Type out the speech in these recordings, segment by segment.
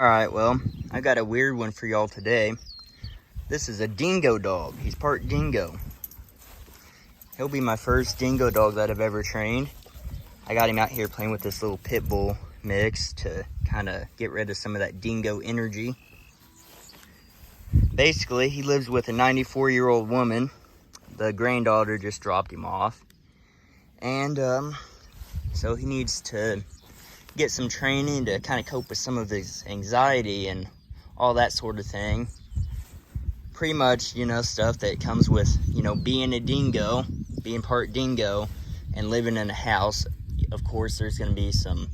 Alright, well, I got a weird one for y'all today. This is a Dingo Dog. He's part dingo. He'll be my first dingo dog that I've ever trained. I got him out here playing with this little pit bull mix to kind of get rid of some of that dingo energy. Basically, he lives with a 94-year-old woman. The granddaughter just dropped him off. And so he needs to get some training to kind of cope with some of his anxiety and all that sort of thing. Pretty much, stuff that comes with, being a dingo, being part dingo, and living in a house. Of course, there's going to be some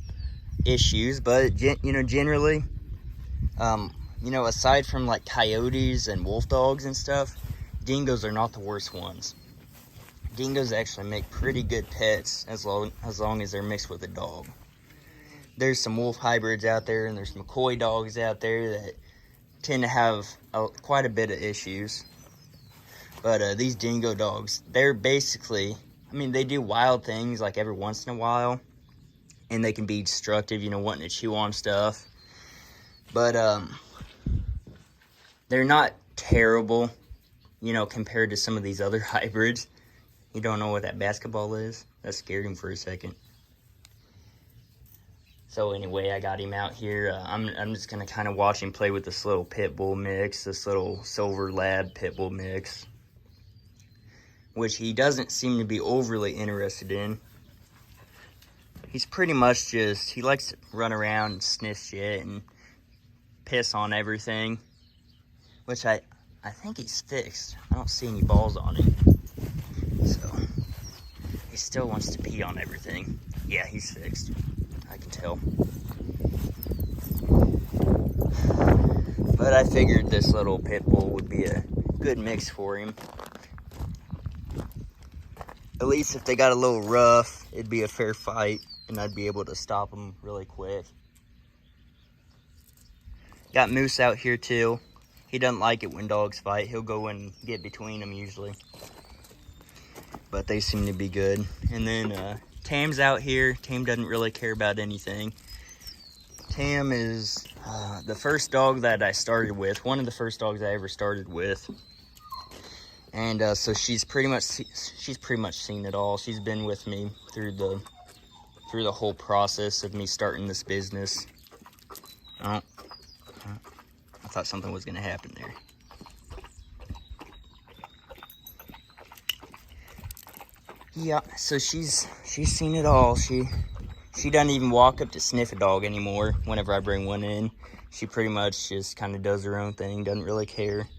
issues, but, generally, aside from, like, coyotes and wolf dogs and stuff, dingoes are not the worst ones. Dingoes actually make pretty good pets as long as they're mixed with a dog. There's some wolf hybrids out there, and there's some McCoy dogs out there that tend to have quite a bit of issues. But these dingo dogs, they're basically, they do wild things like every once in a while, and they can be destructive, wanting to chew on stuff. But they're not terrible, compared to some of these other hybrids. You don't know what that basketball is? That scared him for a second. So anyway, I got him out here. I'm just going to kind of watch him play with this little pit bull mix, this little silver lab pit bull mix, which he doesn't seem to be overly interested in. He's pretty much he likes to run around and sniff shit and piss on everything, which I think he's fixed. I don't see any balls on him. So, he still wants to pee on everything. Yeah, he's fixed. I can tell. But I figured this little pit bull would be a good mix for him. At least if they got a little rough, it'd be a fair fight, and I'd be able to stop them really quick. Got Moose out here too. He doesn't like it when dogs fight. He'll go and get between them usually. But they seem to be good. And then Tam's out here. Tam doesn't really care about anything. Tam is the first dog that I started with. One of the first dogs I ever started with. And so she's pretty much seen it all. She's been with me through the whole process of me starting this business. I thought something was gonna happen there. Yeah, so she's seen it all. She doesn't even walk up to sniff a dog anymore whenever I bring one in. She pretty much just kind of does her own thing, doesn't really care.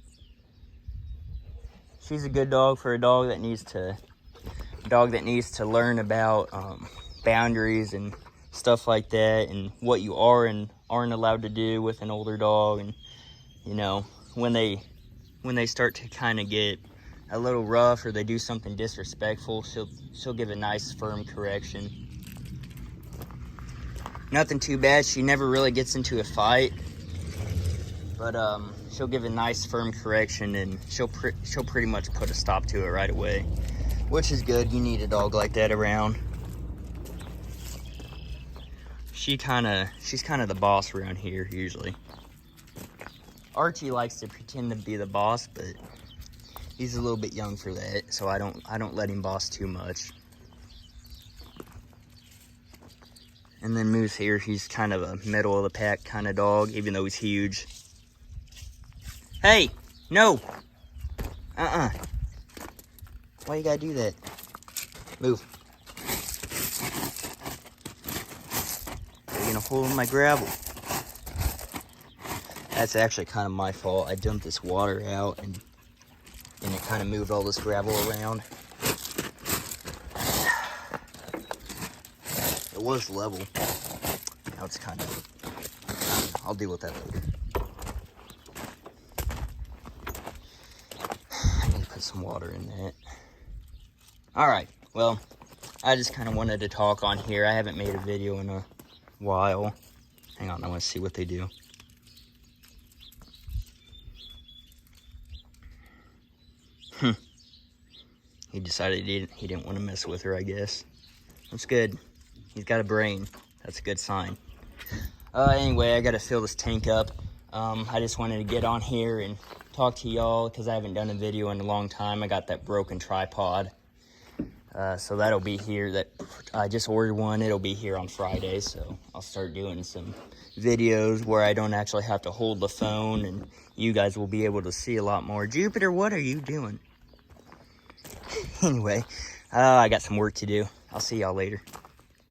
She's a good dog for a dog that needs to learn about boundaries and stuff like that, and what you are and aren't allowed to do with an older dog. And when they start to kind of get a little rough or they do something disrespectful, she'll give a nice firm correction. Nothing too bad. She never really gets into a fight, but she'll give a nice firm correction, and she'll pretty much put a stop to it right away, which is good. You need a dog like that around. She's kind of the boss around here usually. Archie likes to pretend to be the boss, but he's a little bit young for that, so I don't let him boss too much. And then Moose here, he's kind of a middle of the pack kind of dog, even though he's huge. Hey, no. Why you gotta do that? Move. You're gonna hold my gravel. That's actually kind of my fault. I dumped this water out and it kind of moved all this gravel around. It was level. Now it's kind of... I'll deal with that later. I need to put some water in that. Alright, well, I just kind of wanted to talk on here. I haven't made a video in a while. Hang on, I want to see what they do. He decided he didn't want to mess with her, I guess. That's good. He's got a brain. That's a good sign. Anyway, I gotta fill this tank up. I just wanted to get on here and talk to y'all because I haven't done a video in a long time. I got that broken tripod. So that'll be here. That I just ordered one. It'll be here on Friday, so I'll start doing some videos where I don't actually have to hold the phone, and you guys will be able to see a lot more. Jupiter, what are you doing? Anyway, I got some work to do. I'll see y'all later.